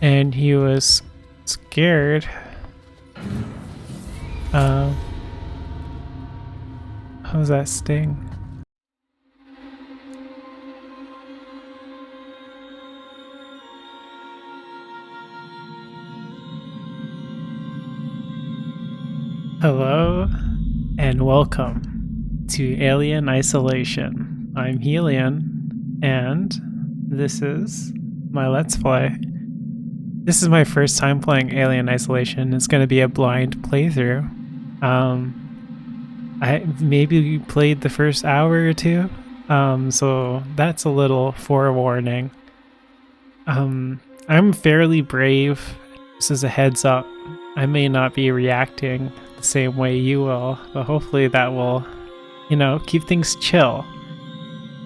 and he was scared. How's that sting? Hello and welcome to Alien Isolation. I'm Helion, and this is my Let's Play. This is my first time playing Alien Isolation. It's going to be a blind playthrough. I maybe played the first hour or two, so that's a little forewarning. I'm fairly brave. This is a heads up. I may not be reacting the same way you will, but hopefully that will, keep things chill.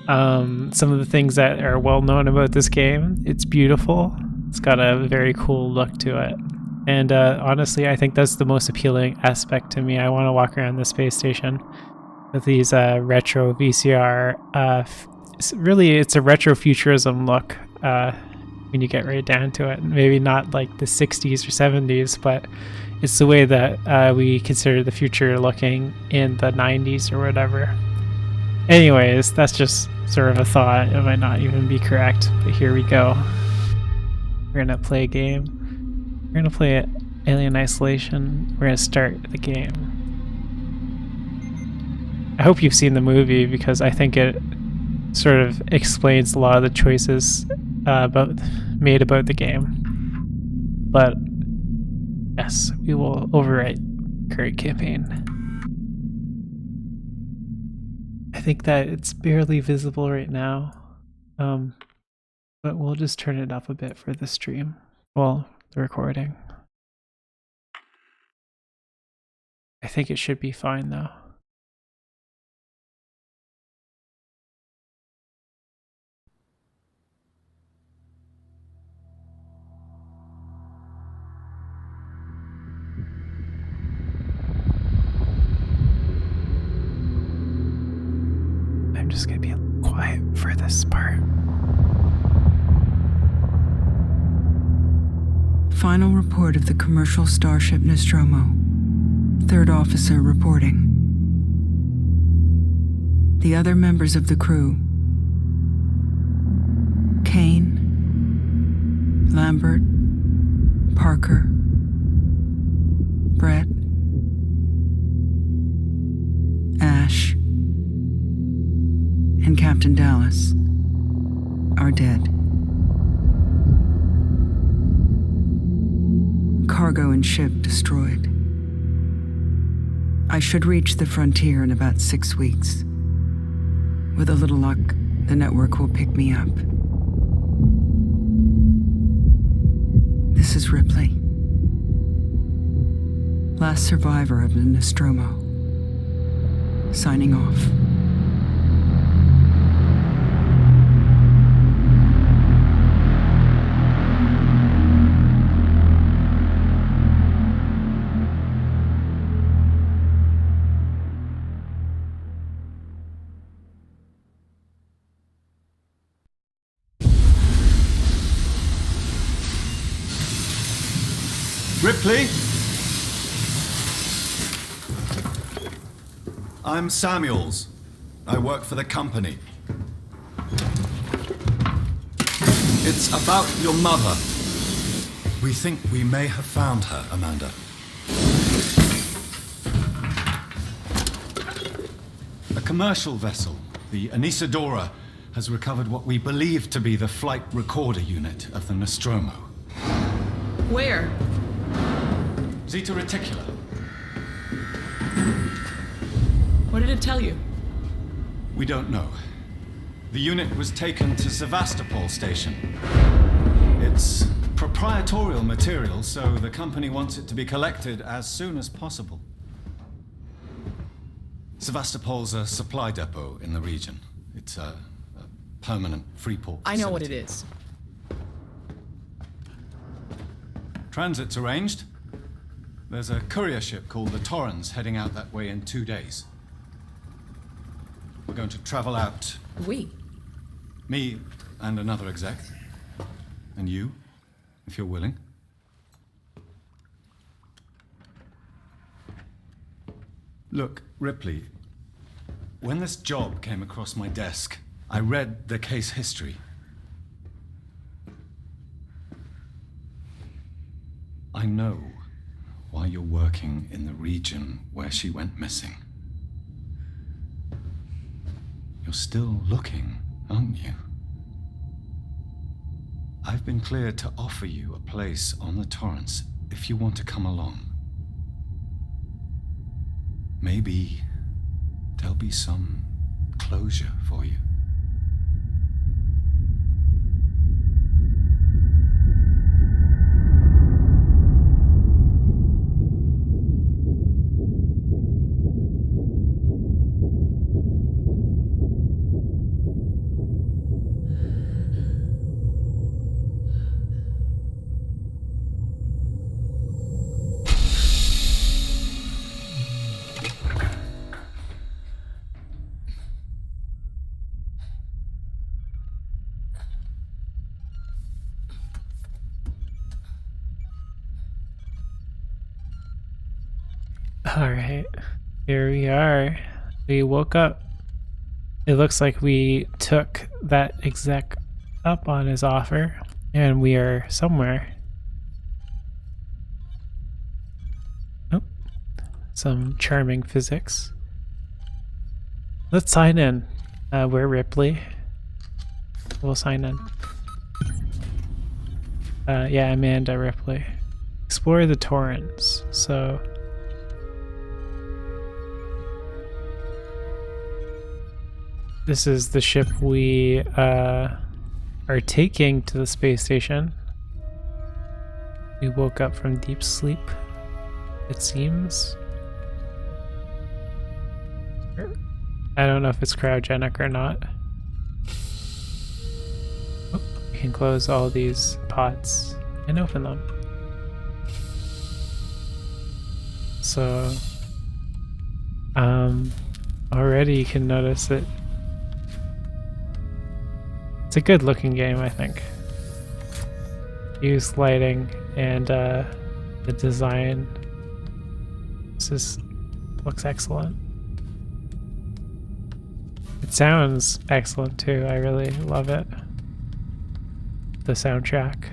Some of the things that are well known about this game, it's beautiful. It's got a very cool look to it. And honestly, I think that's the most appealing aspect to me. I want to walk around the space station with these retro VCR. Really, it's a retrofuturism look when you get right down to it. Maybe not like the 60s or 70s, but it's the way that we consider the future looking in the 90s or whatever. Anyways, that's just sort of a thought. It might not even be correct, but here we go. We're gonna play a game. We're gonna play Alien Isolation. We're gonna start the game. I hope you've seen the movie because I think it sort of explains a lot of the choices made about the game. But yes, we will overwrite current campaign. I think that it's barely visible right now, but we'll just turn it up a bit for the stream. Well, the recording. I think it should be fine though. I'm just gonna be quiet for this part. Final report of the commercial starship Nostromo. Third officer reporting. The other members of the crew: Kane, Lambert, Parker, Brett, Ash, and Captain Dallas are dead. Cargo and ship destroyed. I should reach the frontier in about 6 weeks. With a little luck, the network will pick me up. This is Ripley, last survivor of the Nostromo, signing off. Ripley? I'm Samuels. I work for the company. It's about your mother. We think we may have found her, Amanda. A commercial vessel, the Anisadora, has recovered what we believe to be the flight recorder unit of the Nostromo. Where? Zeta Reticula. What did it tell you? We don't know. The unit was taken to Sevastopol station. It's proprietary material, so the company wants it to be collected as soon as possible. Sevastopol's a supply depot in the region. It's a permanent free port I know what it facility. is. Transit's arranged. There's a courier ship called the Torrens heading out that way in 2 days. We're going to travel out. We? Me and another exec. And you, if you're willing. Look, Ripley, when this job came across my desk, I read the case history. I know why you're working in the region where she went missing. You're still looking, aren't you? I've been cleared to offer you a place on the Torrance if you want to come along. Maybe there'll be some closure for you. Alright, here we are. We woke up. It looks like we took that exec up on his offer, and we are somewhere. Oh, some charming physics. Let's sign in. We're Ripley. We'll sign in. Yeah, Amanda Ripley. Explore the Torrens. So... this is the ship we are taking to the space station. We woke up from deep sleep, it seems. I don't know if it's cryogenic or not. Oh, we can close all these pods and open them. So, already you can notice that it's a good looking game, I think. Use lighting and the design. Looks excellent. It sounds excellent too. I really love it. The soundtrack.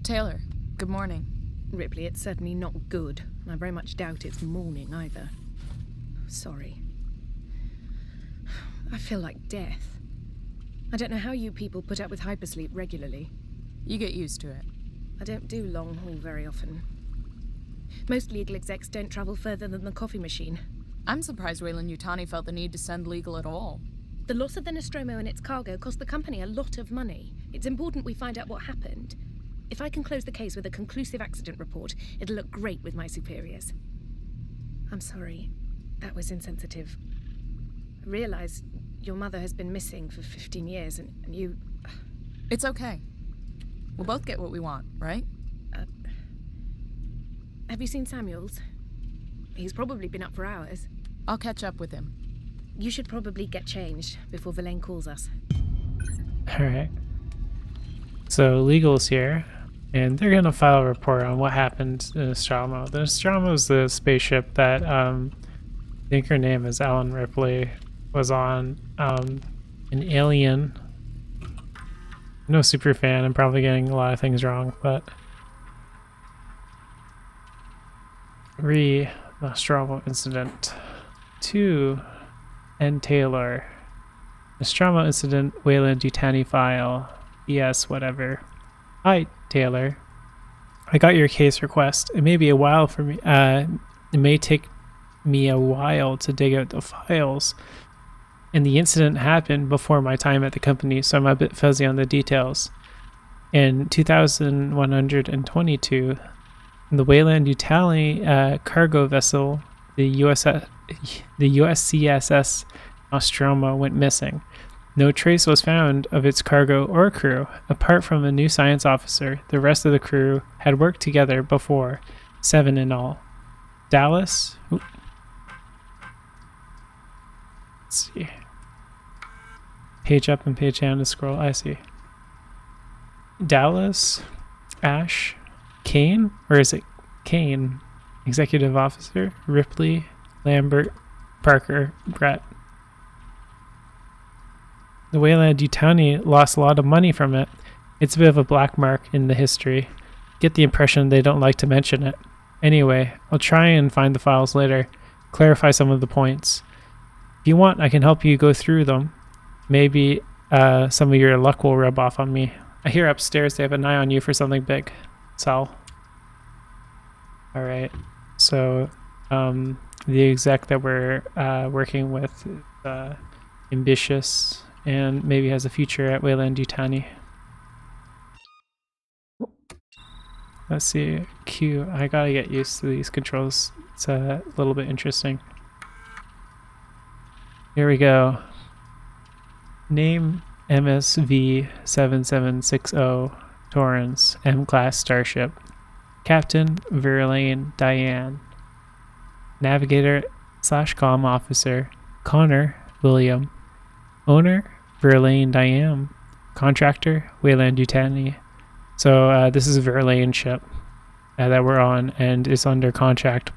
Taylor, good morning. Ripley, it's certainly not good, and I very much doubt it's morning either. Sorry. I feel like death. I don't know how you people put up with hypersleep regularly. You get used to it. I don't do long haul very often. Most legal execs don't travel further than the coffee machine. I'm surprised Wayland Yutani felt the need to send legal at all. The loss of the Nostromo and its cargo cost the company a lot of money. It's important we find out what happened. If I can close the case with a conclusive accident report, it'll look great with my superiors. I'm sorry. That was insensitive. I realize your mother has been missing for 15 years and you... It's okay. We'll both get what we want, right? Have you seen Samuels? He's probably been up for hours. I'll catch up with him. You should probably get changed before Verlaine calls us. Alright. So legal's here, and they're gonna file a report on what happened in Nostromo. The Nostromo is the spaceship that I think her name is Ellen Ripley was on. An alien. No super fan. I'm probably getting a lot of things wrong, but Nostromo incident 2 and Taylor. Nostromo incident Wayland Yutani file. Yes, whatever. Hi, Taylor. I got your case request. It may be a while for me. It may take me a while to dig out the files. And the incident happened before my time at the company, so I'm a bit fuzzy on the details. In 2122, the Wayland Yutani cargo vessel, the USCSS Nostromo, went missing. No trace was found of its cargo or crew. Apart from a new science officer, the rest of the crew had worked together before, 7 in all. Dallas? Oop. Let's see. Page up and page down to scroll. I see. Dallas, Ash, Kane, or is it Kane? Executive Officer, Ripley, Lambert, Parker, Brett. The Wayland Yutani lost a lot of money from it. It's a bit of a black mark in the history. Get the impression they don't like to mention it. Anyway, I'll try and find the files later, clarify some of the points. If you want, I can help you go through them. Maybe some of your luck will rub off on me. I hear upstairs they have an eye on you for something big. Sal. Alright, so the exec that we're working with is ambitious and maybe has a future at Wayland Yutani. Let's see, Q. I gotta get used to these controls. It's a little bit interesting. Here we go. Name MSV 7760 Torrens M-Class Starship. Captain Verlaine Diane. Navigator / comm officer Connor William. Owner Verlaine Diane. Contractor Wayland Yutani. So this is a Verlaine ship that we're on and is under contract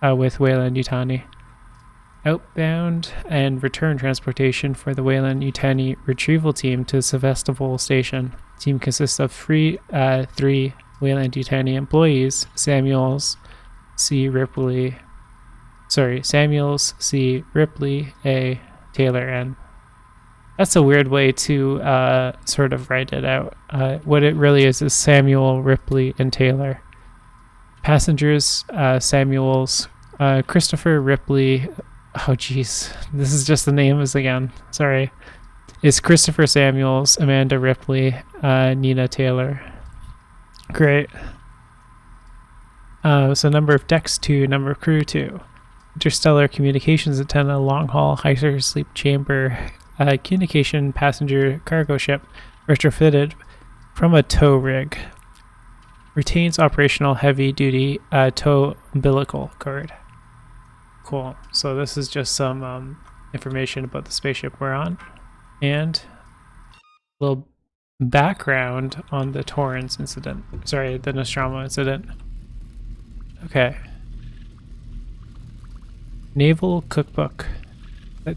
with Wayland Yutani. Outbound and return transportation for the Wayland Yutani retrieval team to Sevastopol Station. Team consists of three Wayland Yutani employees: Samuels C. Ripley, A. Taylor N. That's a weird way to sort of write it out. What it really is Samuel, Ripley, and Taylor. Passengers, Samuels, Christopher Ripley. Oh, jeez. This is just the names again. Sorry. It's Christopher Samuels, Amanda Ripley, Nina Taylor. Great. So number of decks 2, number of crew 2. Interstellar communications antenna, long haul, hypersleep chamber, communication passenger cargo ship, retrofitted from a tow rig. Retains operational heavy duty tow umbilical cord. Cool. So this is just some information about the spaceship we're on, and a little background on the Torrens incident. Sorry, the Nostromo incident. Okay. Naval cookbook.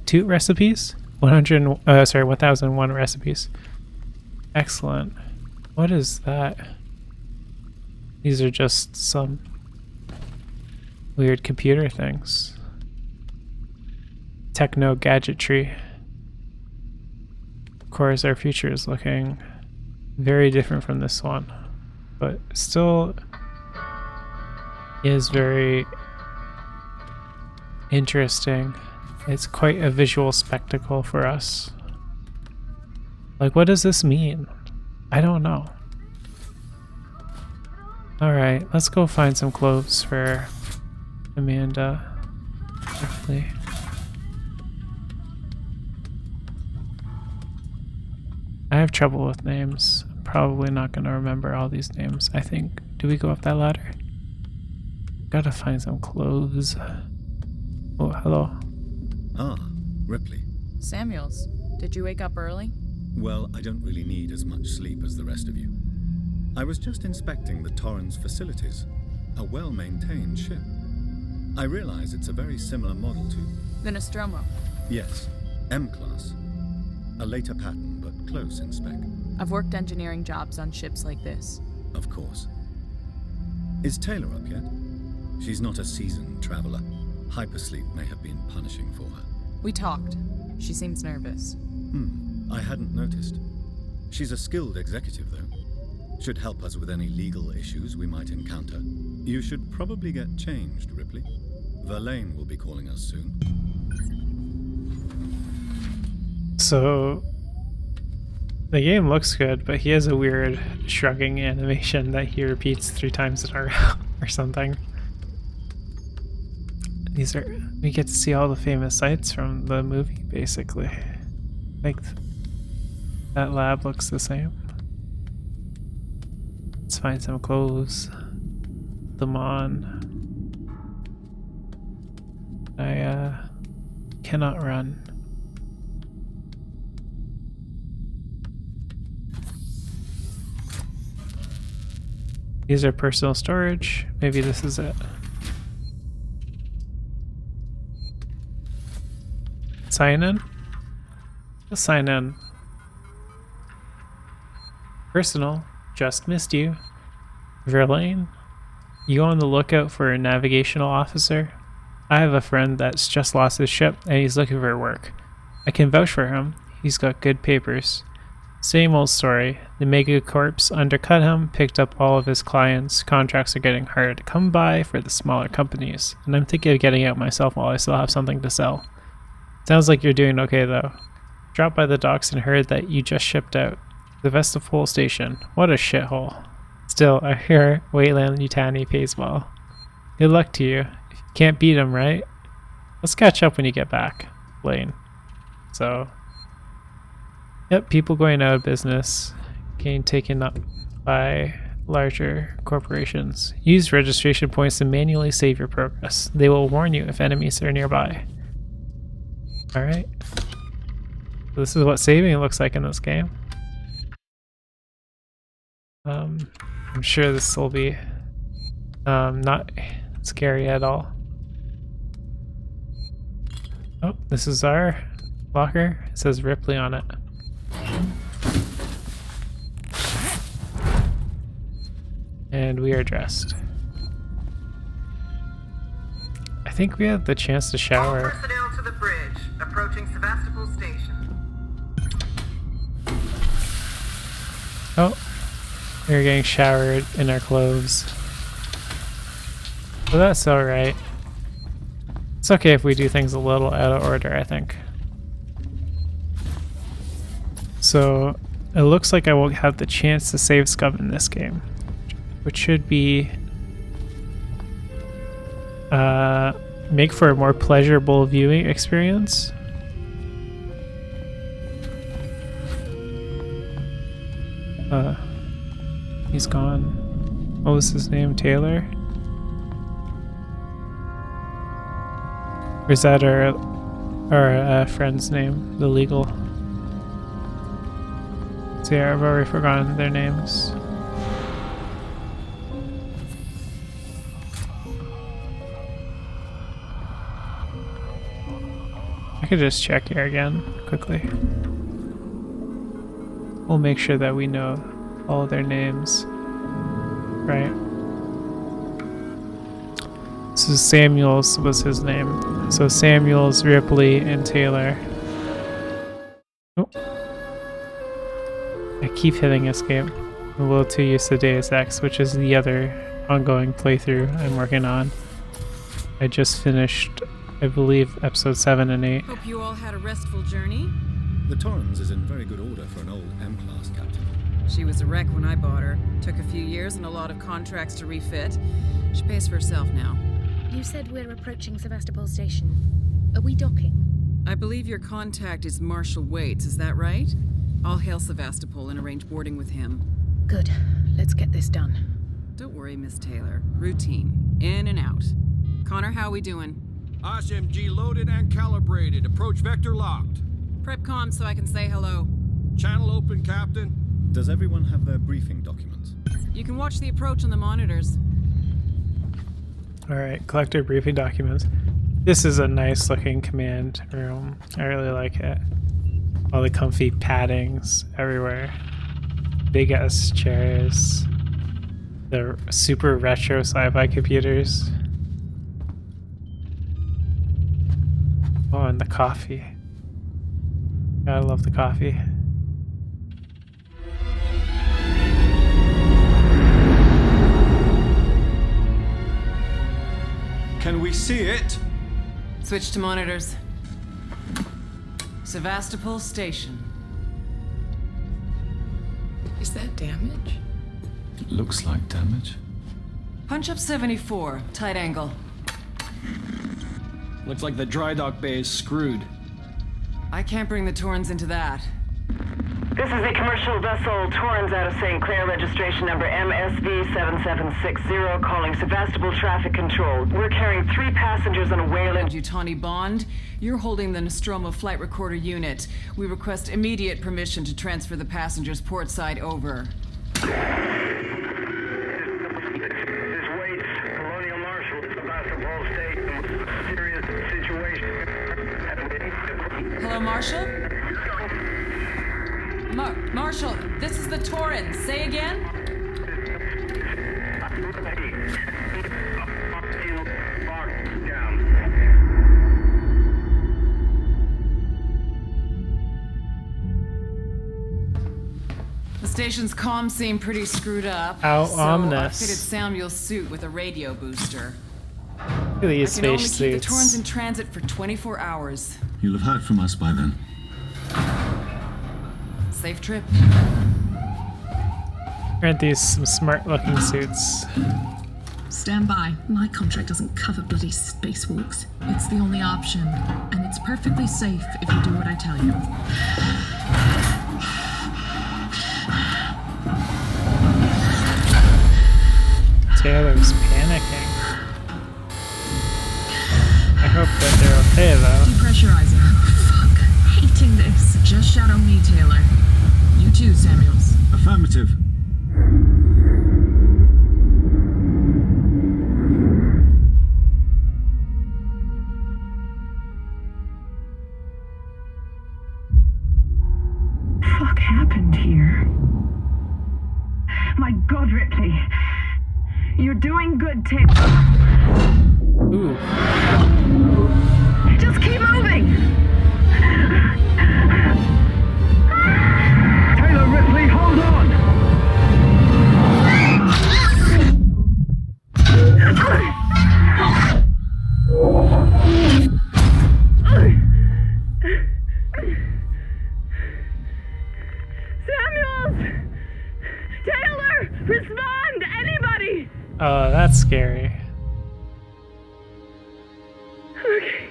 2 recipes? 1001 recipes. Excellent. What is that? These are just some weird computer things. Techno gadgetry. Of course, our future is looking very different from this one, but still is very interesting. It's quite a visual spectacle for us. Like, what does this mean? I don't know. Alright, let's go find some clothes for Amanda Ripley. I have trouble with names. I'm probably not going to remember all these names, I think. Do we go up that ladder? Gotta find some clothes. Oh, hello. Ah, Ripley. Samuels, did you wake up early? Well, I don't really need as much sleep as the rest of you. I was just inspecting the Torrens facilities. A well-maintained ship. I realize it's a very similar model to... The Nostromo. Yes, M-Class. A later pattern, but close in spec. I've worked engineering jobs on ships like this. Of course. Is Taylor up yet? She's not a seasoned traveler. Hypersleep may have been punishing for her. We talked. She seems nervous. I hadn't noticed. She's a skilled executive, though. Should help us with any legal issues we might encounter. You should probably get changed, Ripley. Verlaine will be calling us soon. So the game looks good, but he has a weird shrugging animation that he repeats 3 times in a row or something. We get to see all the famous sites from the movie, basically. Like, that lab looks the same. Let's find some clothes. Them on. I cannot run. These are personal storage. Maybe this is it. Sign in? Let's sign in. Personal. Just missed you. Verlaine? You on the lookout for a navigational officer? I have a friend that's just lost his ship and he's looking for work. I can vouch for him. He's got good papers. Same old story. The megacorps undercut him, picked up all of his clients. Contracts are getting harder to come by for the smaller companies. And I'm thinking of getting out myself while I still have something to sell. Sounds like you're doing okay though. Dropped by the docks and heard that you just shipped out. The Sevastopol station. What a shithole. Still, I hear Wayland Yutani pays well. Good luck to you. If you can't beat him, right? Let's catch up when you get back, Blaine. So, yep, people going out of business, getting taken up by larger corporations. Use registration points to manually save your progress. They will warn you if enemies are nearby. Alright. So this is what saving looks like in this game. I'm sure this will be not scary at all. Oh, this is our locker. It says Ripley on it. And we are dressed. I think we had the chance to shower. All personnel to the bridge, approaching Sevastopol station. Oh, we're getting showered in our clothes. Well, that's alright. It's okay if we do things a little out of order, I think. So, it looks like I won't have the chance to save scum in this game, which should be make for a more pleasurable viewing experience. He's gone. What was his name? Taylor? Or is that our friend's name? The legal? So yeah, I've already forgotten their names. I could just check here again, quickly. We'll make sure that we know all of their names. Right. So Samuels was his name. So Samuels, Ripley, and Taylor. Oh. I keep hitting escape. I'm a little too used to Deus Ex, which is the other ongoing playthrough I'm working on. I just finished, I believe, episode 7 and 8. Hope you all had a restful journey. The Torrens is in very good order for an old M-class captain. She was a wreck when I bought her. Took a few years and a lot of contracts to refit. She pays for herself now. You said we're approaching Sevastopol station. Are we docking? I believe your contact is Marshal Waits, is that right? I'll hail Sevastopol and arrange boarding with him. Good. Let's get this done. Don't worry, Miss Taylor. Routine. In and out. Connor, how we doing? SMG loaded and calibrated. Approach vector locked. Prep comm so I can say hello. Channel open, Captain. Does everyone have their briefing documents? You can watch the approach on the monitors. Alright, collector briefing documents. This is a nice looking command room. I really like it. All the comfy paddings everywhere. Big ass chairs. The super retro sci-fi computers. Oh, and the coffee. Gotta love the coffee. Can we see it? Switch to monitors. Sevastopol Station. Is that damage? It looks like damage. Punch up 74, tight angle. Looks like the dry dock bay is screwed. I can't bring the Torrens into that. This is a commercial vessel, Torrens out of St. Clair, registration number MSV7760, calling Sevastopol Traffic Control. We're carrying 3 passengers on a Wayland Yutani Bond, you're holding the Nostromo flight recorder unit. We request immediate permission to transfer the passengers portside over. Marshall? Marshall, this is the Torrens. Say again? The station's comms seem pretty screwed up. How so ominous. I fitted Samuel's suit with a radio booster. Look at these I can only space keep the suits. Torrens in transit for 24 hours. You'll have heard from us by then. Safe trip. Aren't these some smart-looking suits? Stand by. My contract doesn't cover bloody spacewalks. It's the only option, and it's perfectly safe if you do what I tell you. Taylor's panicking. I hope that they're okay, though. Depressurizer. Fuck. Hating this. Just shadow me, Taylor. You too, Samuels. Affirmative. Fuck happened here? My God, Ripley. You're doing good, Taylor. Ooh. Just keep moving. Taylor, Ripley, hold on. Samuels! Taylor! Respond! Anybody! Oh, that's scary. Okay.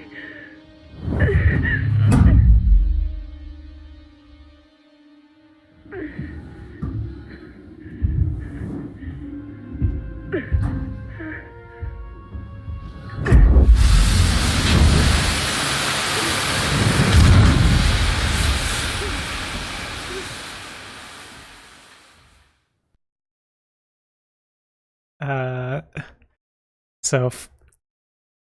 So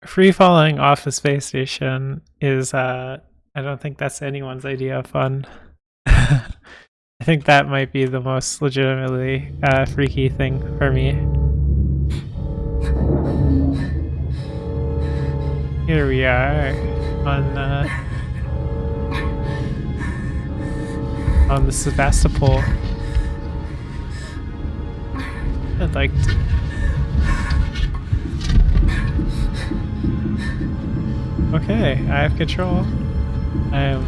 free falling off a space station is I don't think that's anyone's idea of fun. I think that might be the most legitimately freaky thing for me. Here we are on the Sevastopol. I'd like to. Okay, I have control. I am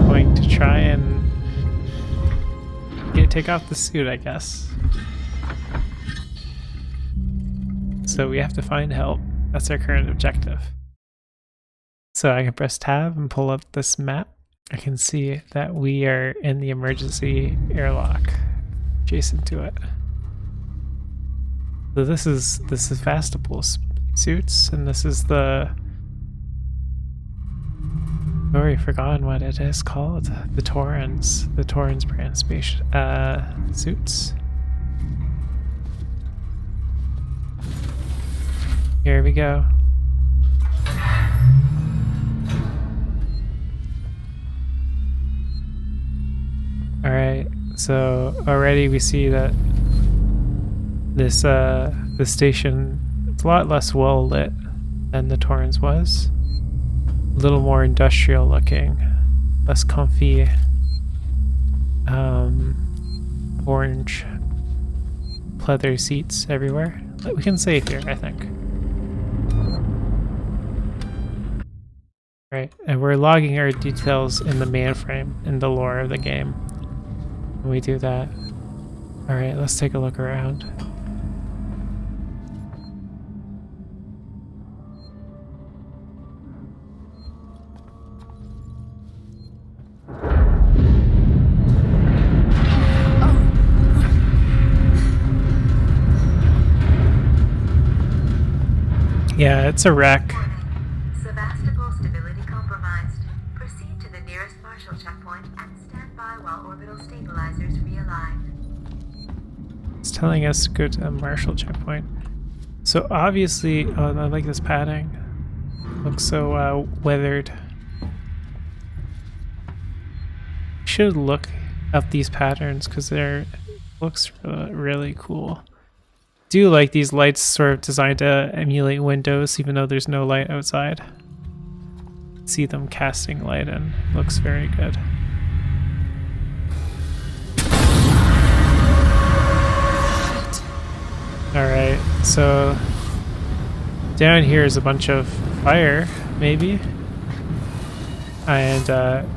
going to try and take off the suit, I guess. So we have to find help. That's our current objective. So I can press tab and pull up this map. I can see that we are in the emergency airlock adjacent to it. So this is Sevastopol suits, and this is the... I've already forgotten what it is called. The Torrens brand space suits. Here we go. Alright, so already we see that this station is a lot less well lit than the Torrens was. A little more industrial looking, less comfy, orange leather seats everywhere. We can save here, I think. Right, and we're logging our details in the mainframe, in the lore of the game. When we do that. Alright, let's take a look around. Yeah, it's a wreck. Sevastopol stability compromised. Proceed to the nearest Marshall checkpoint and stand by while orbital stabilizers realign. It's telling us to go to a Marshall checkpoint. So obviously, oh, I like this padding. Looks so weathered. should look up these patterns because they're looks really cool. Do like these lights sort of designed to emulate windows even though there's no light outside. See them casting light in. Looks very good. Alright, so down here is a bunch of fire, maybe. And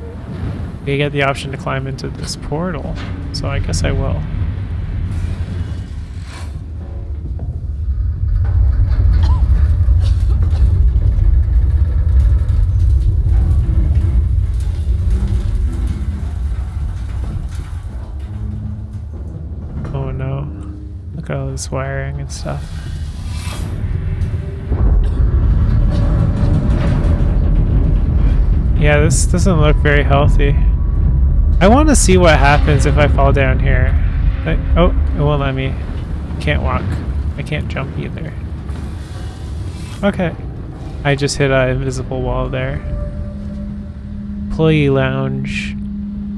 we get the option to climb into this portal, so I guess I will. Oh no. Look at all this wiring and stuff. Yeah, this doesn't look very healthy. I want to see what happens if I fall down here. Oh, it won't let me. Can't walk. I can't jump either. Okay. I just hit an invisible wall there. Employee lounge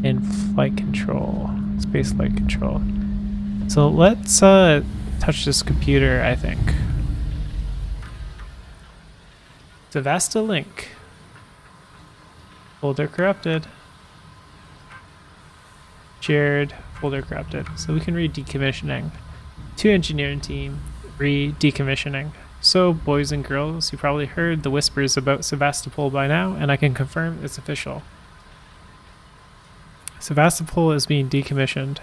and flight control. Space flight control. So let's touch this computer, I think. Savasta link. Folder corrupted. Shared, folder corrupted. So we can read decommissioning. To engineering team, read decommissioning. So, boys and girls, you probably heard the whispers about Sevastopol by now, and I can confirm it's official. Sevastopol is being decommissioned.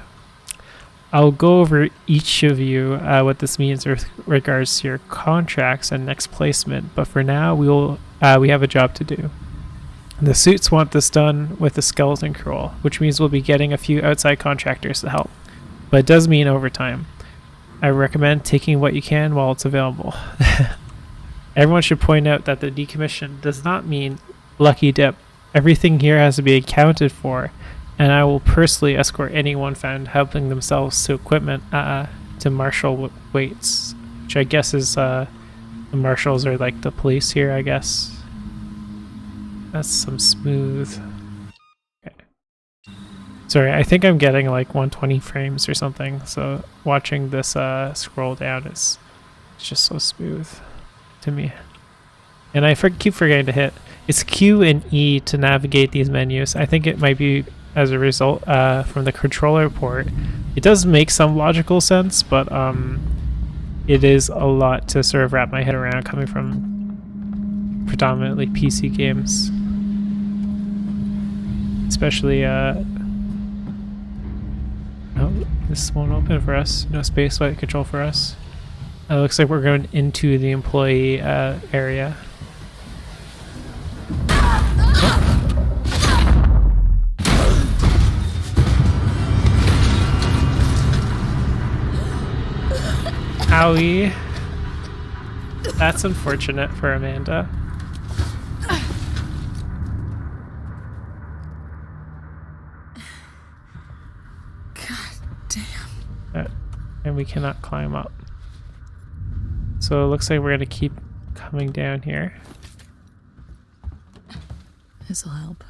I'll go over each of you what this means with regards to your contracts and next placement, but for now we have a job to do. The suits want this done with a skeleton crew, which means we'll be getting a few outside contractors to help, but it does mean overtime. I recommend taking what you can while it's available. Everyone should point out that the decommission does not mean lucky dip. Everything here has to be accounted for, and I will personally escort anyone found helping themselves to equipment to marshal weights, which I guess is the marshals are like the police here, I guess. That's some smooth. Okay. Sorry, I think I'm getting like 120 frames or something, so watching this scroll down is just so smooth to me. And I keep forgetting to hit. It's Q and E to navigate these menus. I think it might be as a result from the controller port. It does make some logical sense, but it is a lot to sort of wrap my head around coming from predominantly PC games. Especially, oh, this won't open for us. No space flight control for us. It looks like we're going into the employee area. Owie. That's unfortunate for Amanda. And we cannot climb up. So it looks like we're going to keep coming down here. This'll help.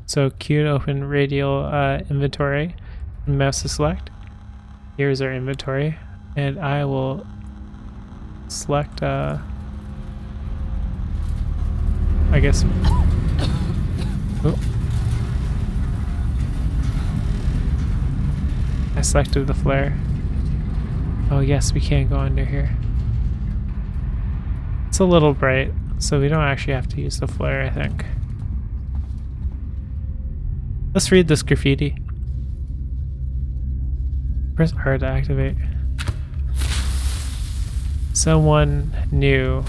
So Q to open radial inventory. Mouse to select. Here's our inventory. And I will select, I guess. Oh. I selected the flare. Oh yes, we can go under here. It's a little bright, so we don't actually have to use the flare, I think. Let's read this graffiti. Press R to activate. Someone new.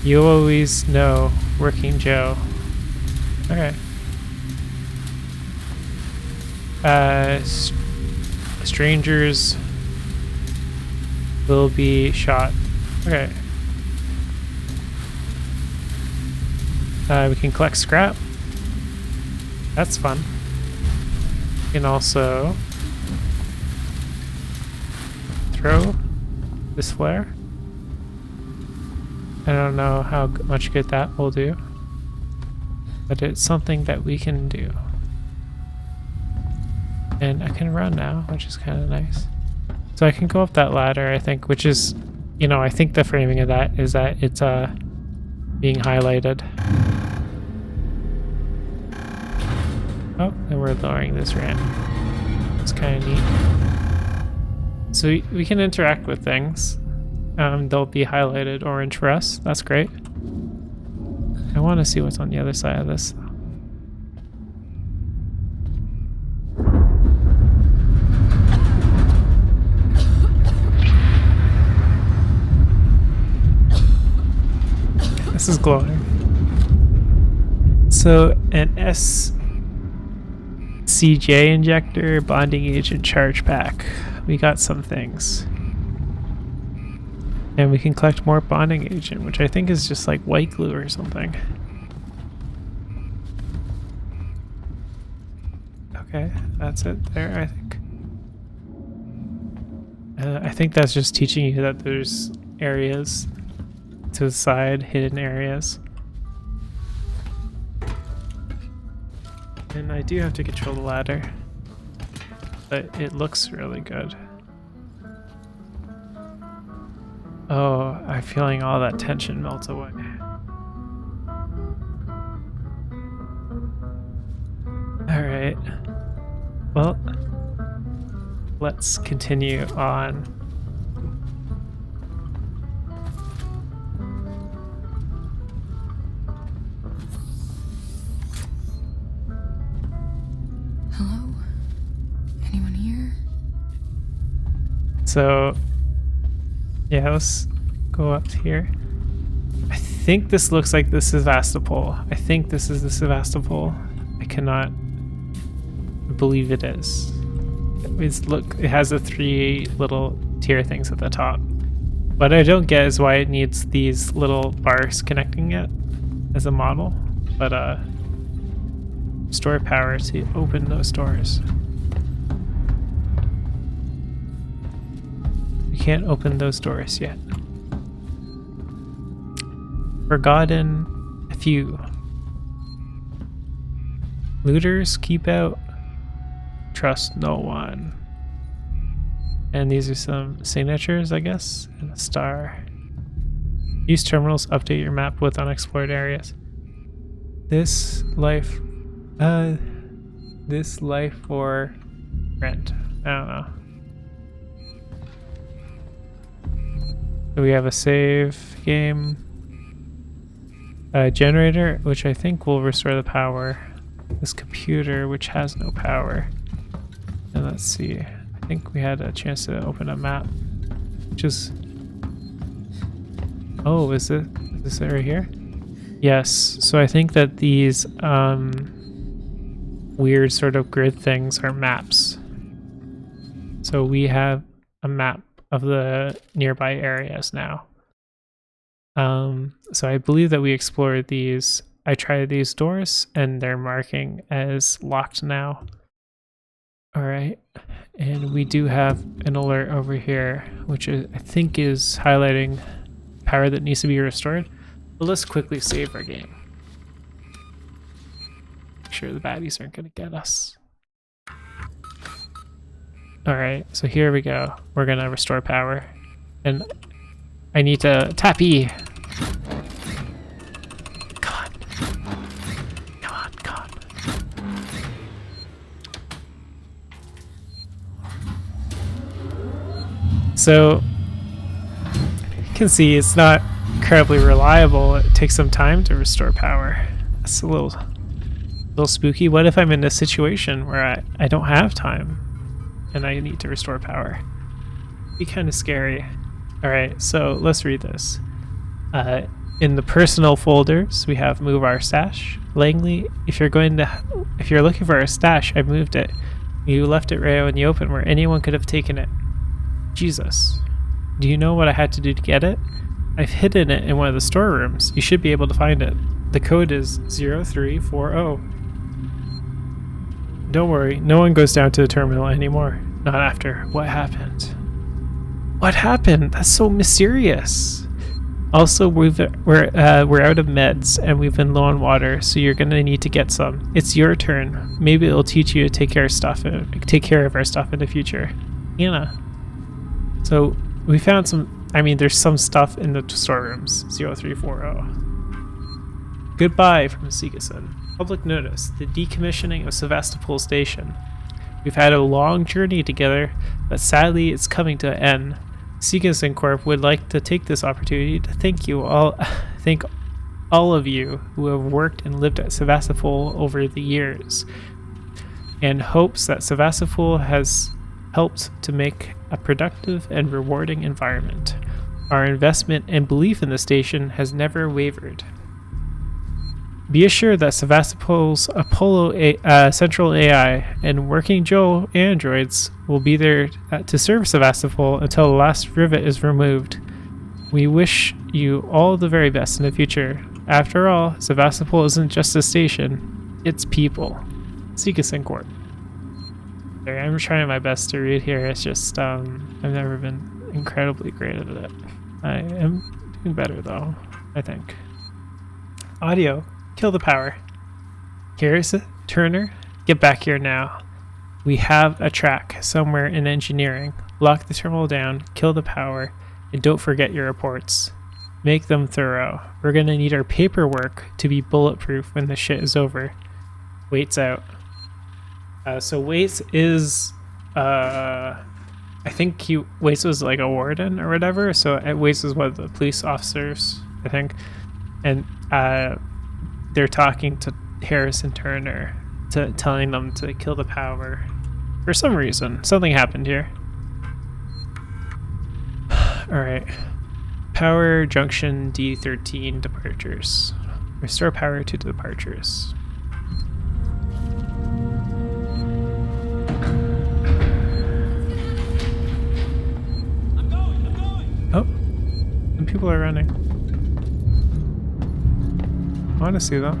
You always know, Working Joe. Okay. Strangers will be shot. Okay. We can collect scrap. That's fun. We can also throw this flare. I don't know how much good that will do, but it's something that we can do. And I can run now, which is kind of nice. So I can go up that ladder, I think, which is, you know, I think the framing of that is that it's being highlighted. Oh, and we're lowering this ramp. It's kind of neat. So we can interact with things. They'll be highlighted orange for us. That's great. I want to see what's on the other side of this. This is glowing. So an SCJ injector, bonding agent charge pack. We got some things. And we can collect more bonding agent, which I think is just like white glue or something. Okay, that's it there, I think. I think that's just teaching you that there's areas to the side, hidden areas. And I do have to control the ladder, but it looks really good. Oh, I'm feeling all that tension melt away. Alright. Well, let's continue on. Hello? Anyone here? So, yeah, let's go up here. I think this looks like the Sevastopol. I think this is the Sevastopol. I cannot believe it is. It has the 3 little tier things at the top. What I don't get is why it needs these little bars connecting it as a model. But store power to open those doors. We can't open those doors yet. Forgotten a few. Looters keep out. Trust no one. And these are some signatures, I guess, and a star. Use terminals, update your map with unexplored areas. This life for rent. I don't know. So we have a save game. A generator, which I think will restore the power. This computer, which has no power. And let's see. I think we had a chance to open a map. Which is... Oh, is this it right here? Yes. So I think that these weird sort of grid things are maps. So we have a map of the nearby areas now. So I believe that we explored these. I tried these doors and they're marking as locked now. Alright, and we do have an alert over here, which I think is highlighting power that needs to be restored. But let's quickly save our game. Make sure the baddies aren't going to get us. Alright, so here we go. We're going to restore power. And I need to tap E. So you can see it's not incredibly reliable. It takes some time to restore power. That's a little spooky. What if I'm in a situation where I don't have time and I need to restore power? It'd be kind of scary. Alright, so let's read this. In the personal folders, we have move our stash. Langley, if you're looking for our stash, I moved it. You left it right out in the open where anyone could have taken it. Jesus. Do you know what I had to do to get it? I've hidden it in one of the storerooms. You should be able to find it. The code is 0340. Don't worry, no one goes down to the terminal anymore. Not after what happened. What happened? That's so mysterious. Also, we're out of meds and we've been low on water, so you're gonna need to get some. It's your turn. Maybe it'll teach you to take care of our stuff in the future. Anna. So we found some. I mean, there's some stuff in the storerooms. 0340. Goodbye from Sigason. Public notice: the decommissioning of Sevastopol Station. We've had a long journey together, but sadly, it's coming to an end. Sigason Corp would like to take this opportunity to thank all of you who have worked and lived at Sevastopol over the years, and hopes that Sevastopol has helped to make a productive and rewarding environment. Our investment and belief in the station has never wavered. Be assured that Sevastopol's Apollo Central AI and Working Joe androids will be there to serve Sevastopol until the last rivet is removed. We wish you all the very best in the future. After all, Sevastopol isn't just a station, it's people. Sigason Corp. Sorry, I'm trying my best to read here. It's just, I've never been incredibly great at it. I am doing better though, I think. Audio. Kill the power. Here's Turner. Get back here now. We have a track somewhere in engineering. Lock the terminal down, kill the power, and don't forget your reports. Make them thorough. We're gonna need our paperwork to be bulletproof when the shit is over. Waits out. So Waits is, I think Waits was like a warden or whatever. So Waits is one of the police officers, I think, and they're talking to Harris and Turner, telling them to kill the power. For some reason, something happened here. Alright. Power junction D13 departures. Restore power to departures. I'm going! Oh, and people are running. I want to see them.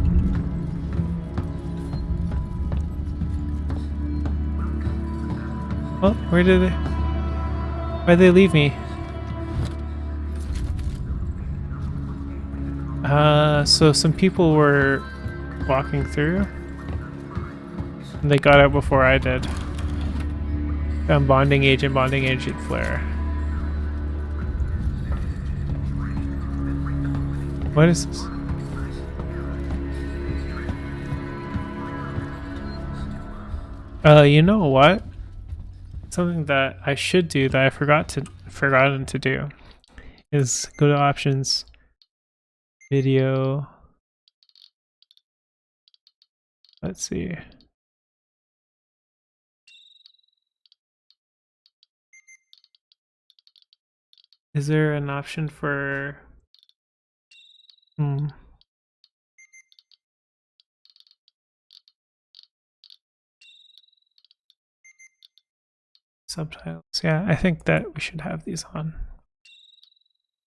Well, where'd they leave me? So some people were walking through and they got out before I did. Bonding agent flare. What is this? You know what? Something that I should do that I forgotten to do is go to options, video. Let's see. Is there an option for subtitles? Yeah, I think that we should have these on.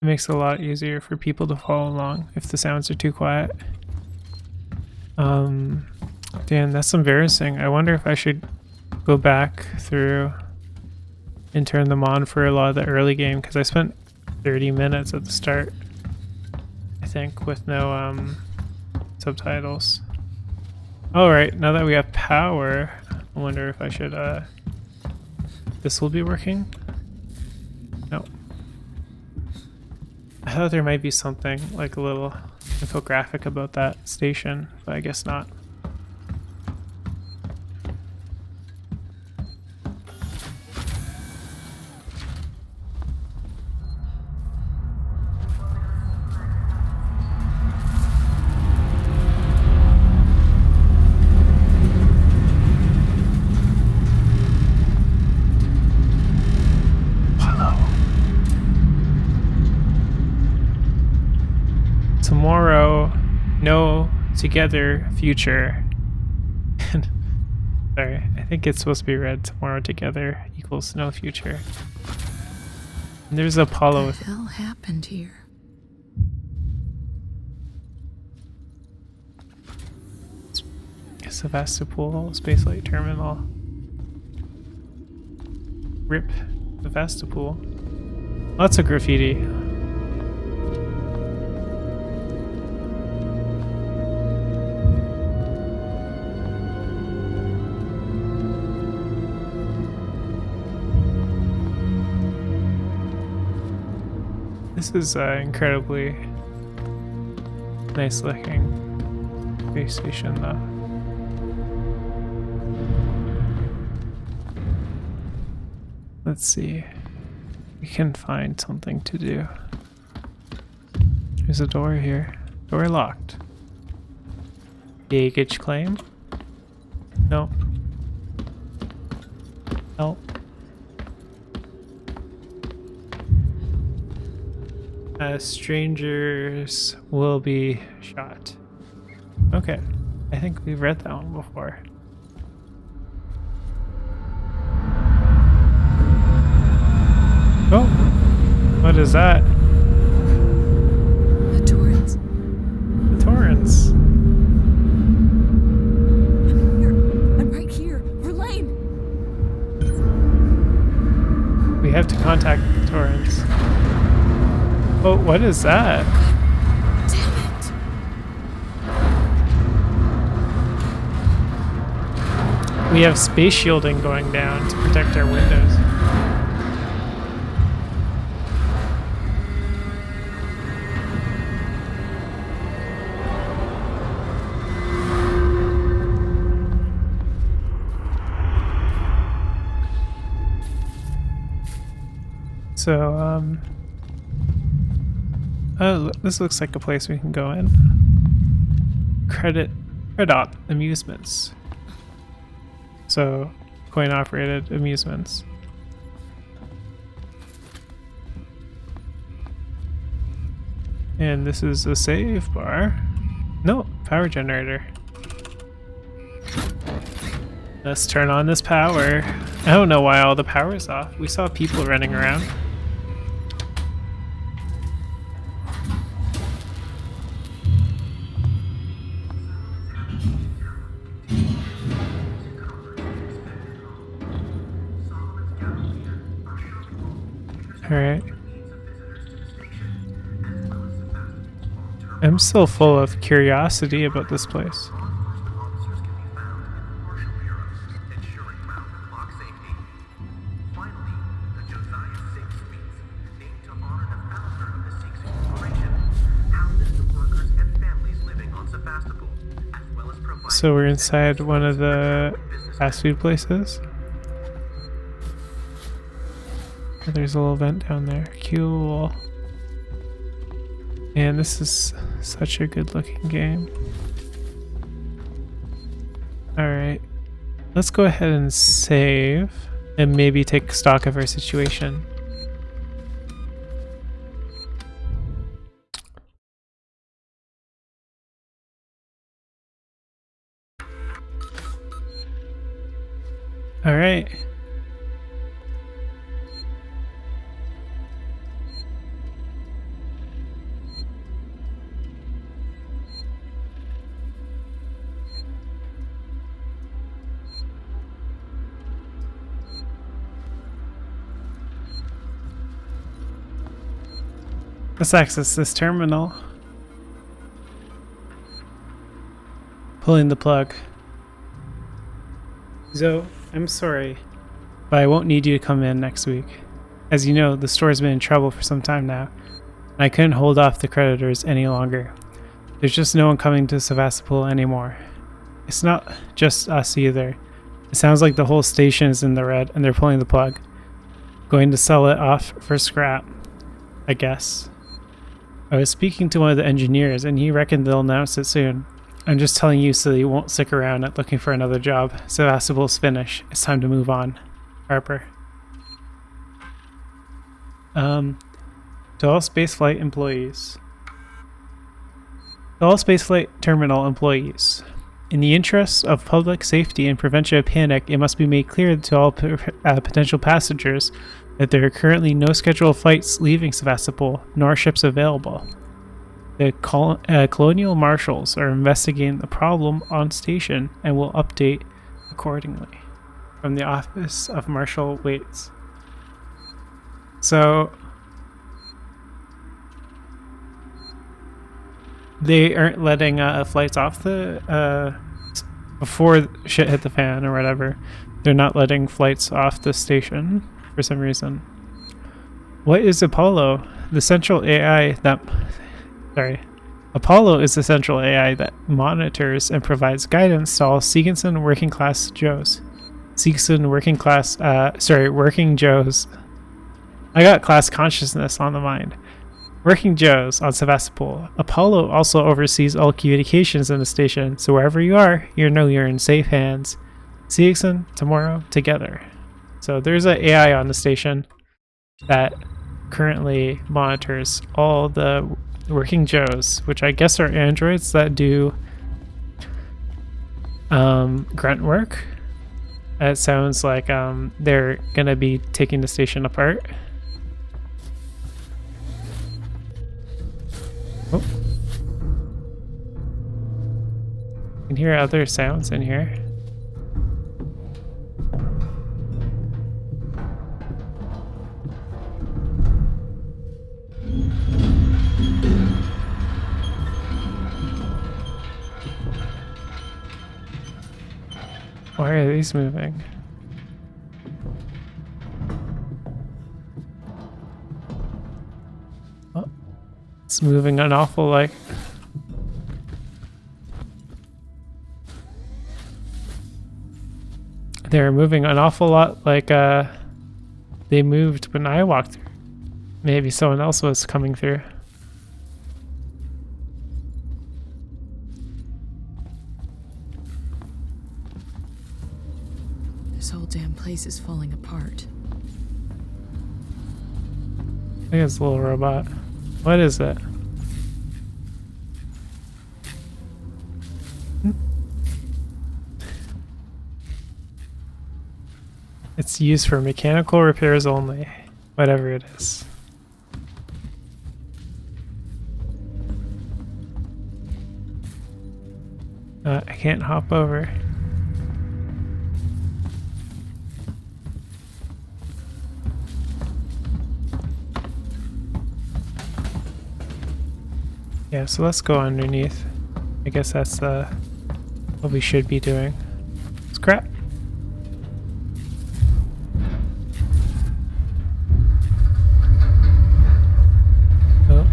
It makes it a lot easier for people to follow along if the sounds are too quiet. Damn, that's embarrassing. I wonder if I should go back through and turn them on for a lot of the early game, because I spent 30 minutes at the start, I think, with no subtitles. Alright, now that we have power, I wonder if I should this will be working? No. I thought there might be something like a little infographic about that station, but I guess not. Tomorrow, no together, future. Sorry, I think it's supposed to be read tomorrow together equals no future. And there's Apollo. What the hell happened here? Sevastopol Spaceflight Terminal. RIP Sevastopol. Lots of graffiti. This is incredibly nice looking space station though. Let's see. We can find something to do. There's a door here. Door locked. Baggage claim? No. Help. Strangers will be shot. Okay. I think we've read that one before. Oh! What is that? The Torrens. The Torrens. I'm right here. Verlaine! We have to contact the Torrens. Oh, what is that? Damn it! We have space shielding going down to protect our windows. So, oh, this looks like a place we can go in. Credit amusements. So, coin-operated amusements. And this is a save bar. No, power generator. Let's turn on this power. I don't know why all the power's off. We saw people running around. Alright. I'm still full of curiosity about this place. So we're inside one of the fast food places. There's a little vent down there. Cool. And this is such a good looking game. Alright. Let's go ahead and save and maybe take stock of our situation. Alright. Let's access this terminal. Pulling the plug. Zoe, I'm sorry, but I won't need you to come in next week. As you know, the store's been in trouble for some time now, and I couldn't hold off the creditors any longer. There's just no one coming to Sevastopol anymore. It's not just us either. It sounds like the whole station is in the red and they're pulling the plug. Going to sell it off for scrap, I guess. I was speaking to one of the engineers and he reckoned they'll announce it soon. I'm just telling you so you won't stick around at looking for another job. Sevastopol's finished. It's time to move on. Harper. To all spaceflight employees. To all spaceflight terminal employees. In the interests of public safety and prevention of panic, it must be made clear to all potential passengers that there are currently no scheduled flights leaving Sevastopol, nor ships available. The colonial marshals are investigating the problem on station and will update accordingly. From the office of Marshal Waits. So they aren't letting flights off the before shit hit the fan or whatever. They're not letting flights off the station for some reason. What is Apollo? the central AI that... Sorry. Apollo is the central AI that monitors and provides guidance to all Seegenson working class Joes. Seegenson working class... working Joes. I got class consciousness on the mind. Working Joes on Sevastopol. Apollo also oversees all communications in the station, so wherever you are, you know you're in safe hands. Seegenson, tomorrow, together. So there's an AI on the station that currently monitors all the working Joes, which I guess are androids that do grunt work. It sounds like they're gonna be taking the station apart. Oh. You can hear other sounds in here. Why are these moving? Oh, it's moving an awful like. They're moving an awful lot like they moved when I walked through. Maybe someone else was coming through. This whole damn place is falling apart. I think it's a little robot. What is it? It's used for mechanical repairs only, whatever it is. I can't hop over. Yeah, so let's go underneath. I guess that's what we should be doing. Scrap. Oh.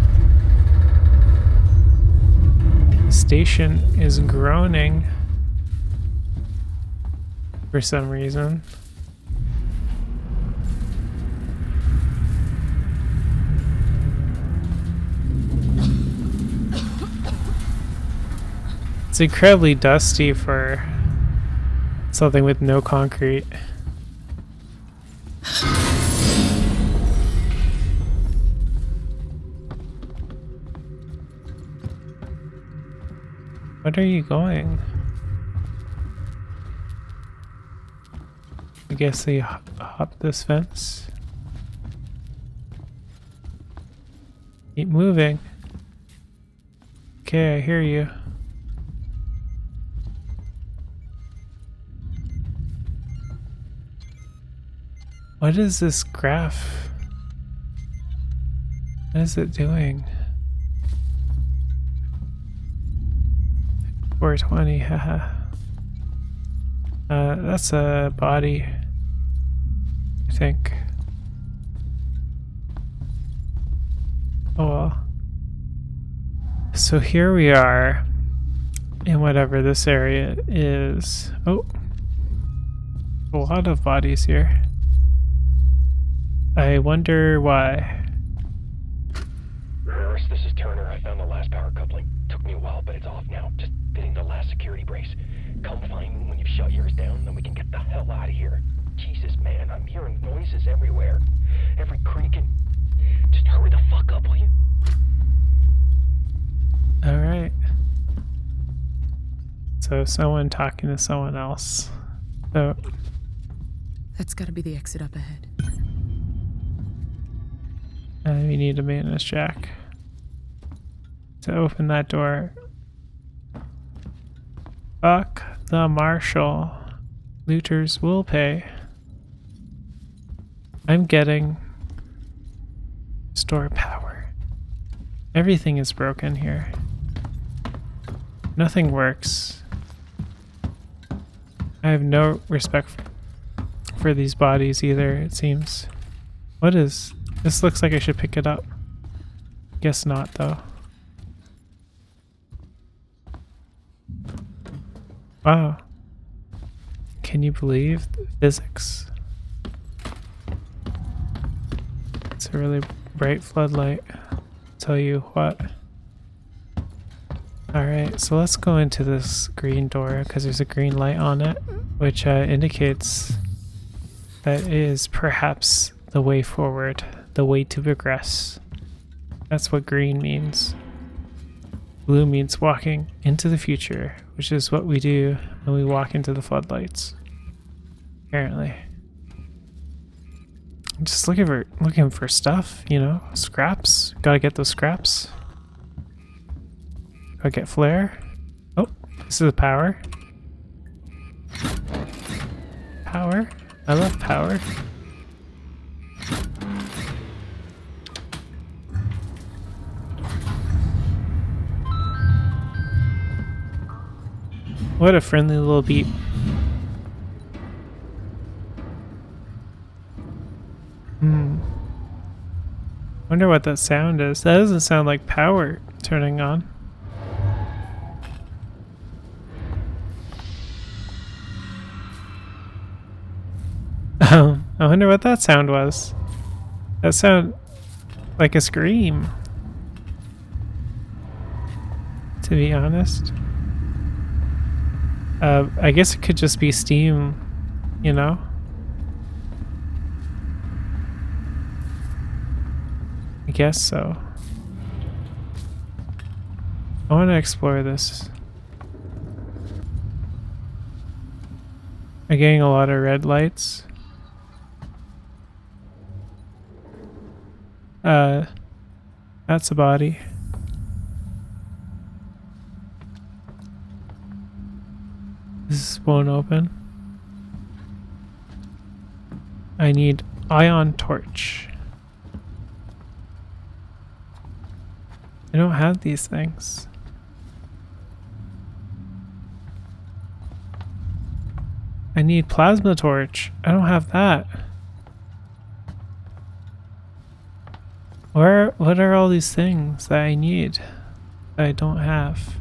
The station is groaning for some reason. It's incredibly dusty for something with no concrete. What are you going? I guess they hop this fence. Keep moving. Okay, I hear you. What is this graph? What is it doing? 420, haha. That's a body, I think. Oh well. So here we are in whatever this area is. Oh, a lot of bodies here. I wonder why. Reverse, this is Turner. I found the last power coupling. Took me a while, but it's off now. Just fitting the last security brace. Come find me when you've shut yours down, then we can get the hell out of here. Jesus, man, I'm hearing noises everywhere. Every creaking. Just hurry the fuck up, will you? Alright. So someone talking to someone else. So That's gotta be the exit up ahead. we need a maintenance jack to open that door. Fuck the marshal. Looters will pay. I'm getting store power. Everything is broken here. Nothing works. I have no respect for these bodies either, it seems. What is... This looks like I should pick it up. Guess not, though. Wow. Can you believe physics? It's a really bright floodlight. Tell you what. Alright, so let's go into this green door because there's a green light on it, which indicates that it is perhaps the way forward, the way to progress. That's what green means. Blue means walking into the future, which is what we do when we walk into the floodlights. Apparently. I'm just looking for stuff, you know, scraps. Gotta get those scraps. Gotta get flare. Oh, this is a power. Power. I love power. What a friendly little beep. Wonder what that sound is. That doesn't sound like power turning on. I wonder what that sound was. That sound like a scream. To be honest. I guess it could just be steam, you know? I guess so. I want to explore this. I'm getting a lot of red lights. That's a body. This won't open. I need ion torch. I don't have these things. I need plasma torch. I don't have that. What are all these things that I need that I don't have?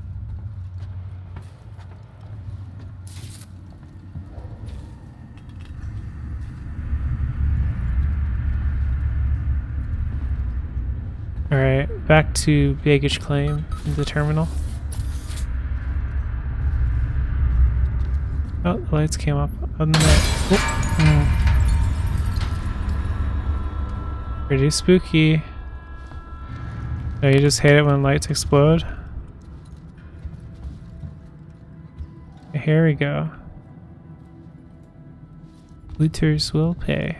Alright, back to baggage claim in the terminal. Oh, the lights came up on the Pretty spooky. Oh, you just hate it when lights explode? Here we go. Looters will pay.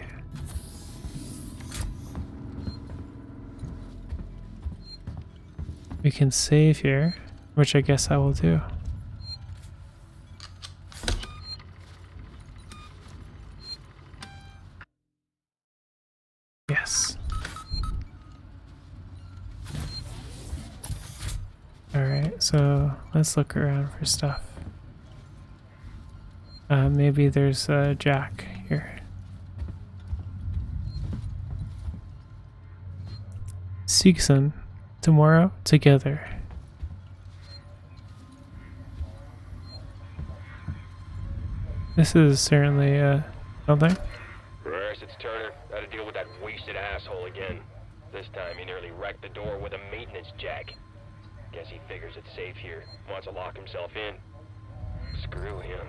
We can save here, which I guess I will do. Yes. Alright, so let's look around for stuff. Maybe there's a jack here. Seegson. Tomorrow, together. This is certainly something. Reverse, it's Turner. Gotta deal with that wasted asshole again. This time he nearly wrecked the door with a maintenance jack. Guess he figures it's safe here. Wants to lock himself in. Screw him.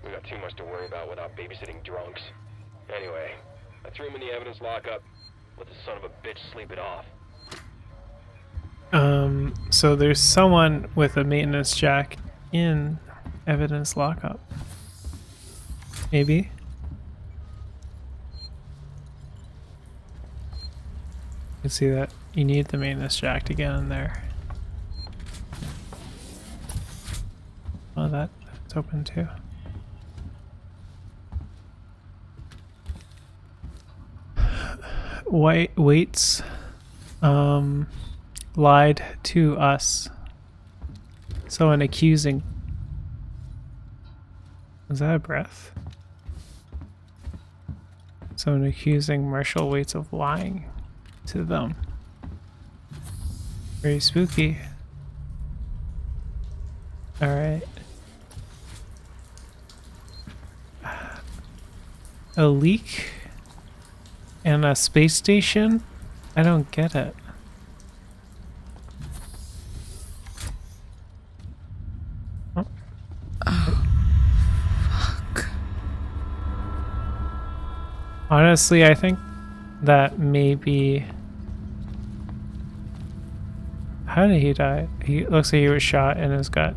We got too much to worry about without babysitting drunks. Anyway, I threw him in the evidence lockup. Let the son of a bitch sleep it off. So there's someone with a maintenance jack in evidence lockup. Maybe. You can see that you need the maintenance jack to get in there. Oh, that's open too. Waits lied to us. Someone accusing. Was that a breath? Someone accusing Marshall Waits of lying to them. Very spooky. Alright. A leak and a space station? I don't get it. Fuck. Honestly, I think that maybe... How did he die? He looks like he was shot in his gut.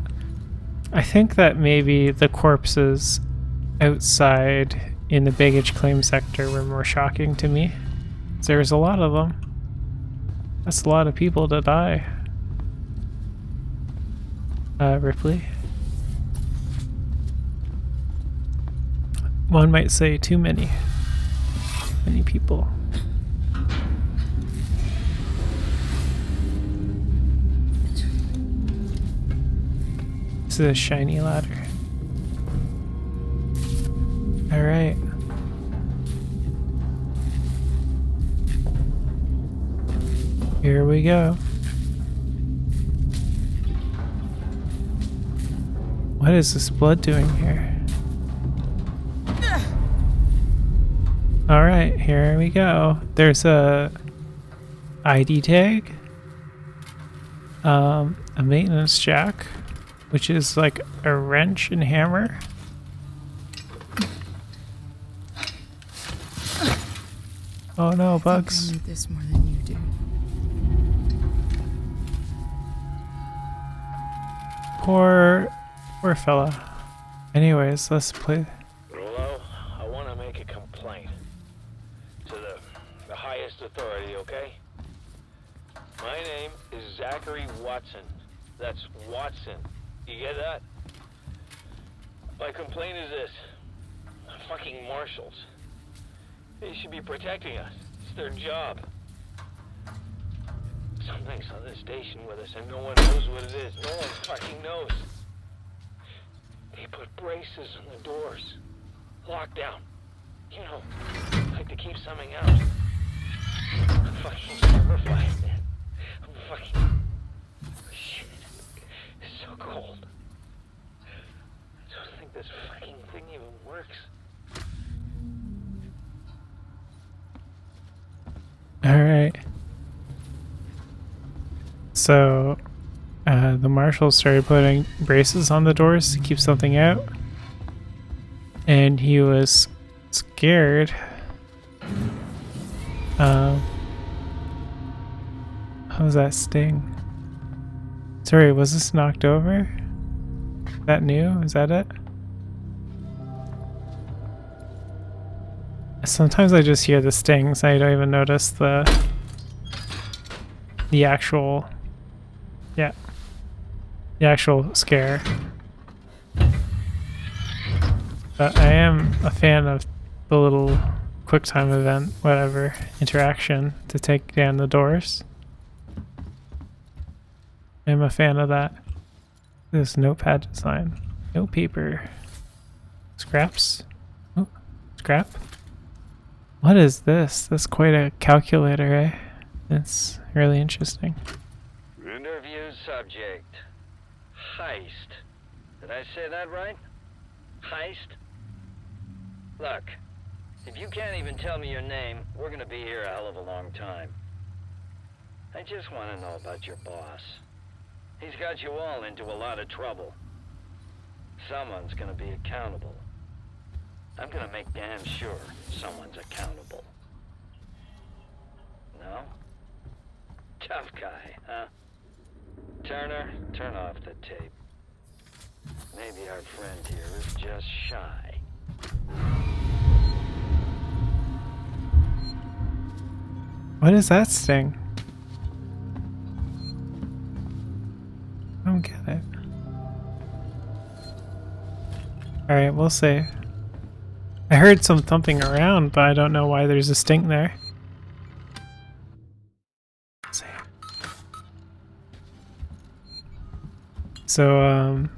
I think that maybe the corpses outside in the baggage claim sector were more shocking to me. There's a lot of them. That's a lot of people to die. Ripley. One might say too many. Many people. This is a shiny ladder. Alright. Here we go. What is this blood doing here? Alright, here we go. There's a ID tag. A maintenance jack, which is like a wrench and hammer. Oh no, bugs. I need this more than you do. Poor fella. Anyways, let's play. Hello? I want to make a complaint to the highest authority, okay? My name is Zachary Watson. That's Watson. You get that? My complaint is this. Fucking marshals. They should be protecting us. It's their job. Something's on this station with us and no one knows what it is. No one fucking knows. They put braces on the doors. Lockdown. You know, like to keep something out. I'm fucking terrified, man. I'm fucking... Shit. It's so cold. I don't think this fucking thing even works. Alright. So, the marshals started putting braces on the doors to keep something out. And he was scared. How was that sting? Sorry, was this knocked over? Is that new? Is that it? Sometimes I just hear the stings. I don't even notice the actual, yeah, the actual scare. But I am a fan of the little QuickTime event, whatever, interaction to take down the doors. I'm a fan of that. This notepad design. No paper. Scraps. Oh, scrap. What is this? That's quite a calculator, eh? It's really interesting. Interview subject. Heist. Did I say that right? Heist? Look, if you can't even tell me your name, we're gonna be here a hell of a long time. I just want to know about your boss. He's got you all into a lot of trouble. Someone's gonna be accountable. I'm gonna make damn sure someone's accountable. No? Tough guy, huh? Turner, turn off the tape. Maybe our friend here is just shy. What is that sting? I don't get it. Alright, we'll see. I heard some thumping around, but I don't know why there's a stink there. Let's see. So,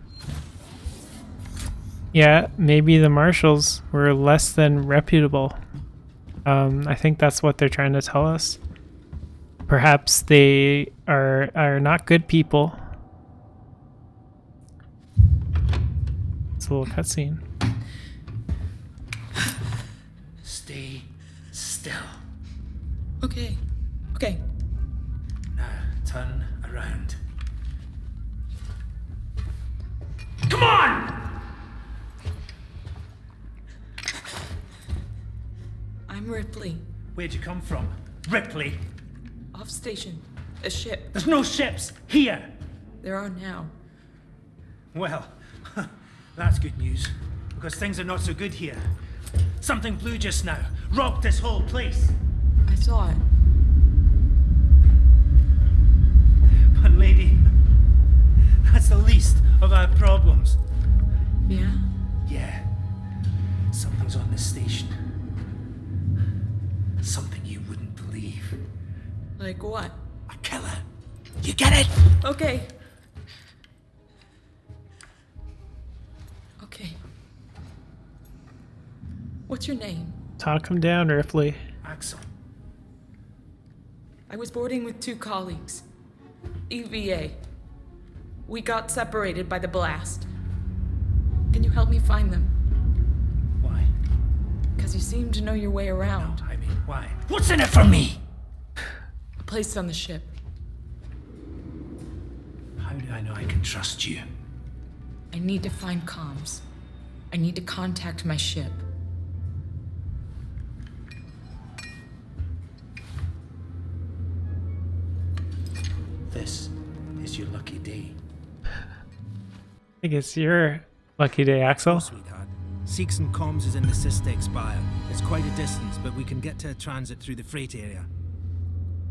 yeah, maybe the marshals were less than reputable. I think that's what they're trying to tell us. Perhaps they are not good people. It's a little cutscene. Stay still. Okay. Okay. Now turn around. Come on! I'm Ripley. Where'd you come from? Ripley? Off station. A ship. There's no ships here! There are now. Well, that's good news. Because things are not so good here. Something blue just now. Rocked this whole place. I saw it. But lady, that's the least of our problems. Yeah? Yeah. Something's on this station. Something you wouldn't believe. Like what? A killer. You get it? Okay. Okay. What's your name? Talk him down, Ripley. Axel. I was boarding with 2 colleagues. EVA. We got separated by the blast. Can you help me find them? Why? Because you seem to know your way around. No, I mean, why? What's in it for me? A place on the ship. How do I know I can trust you? I need to find comms. I need to contact my ship. This is your lucky day. I guess your lucky day, Axel. Oh, sweetheart. Seeks and comms is in the Systech Spire. It's quite a distance, but we can get to a transit through the freight area.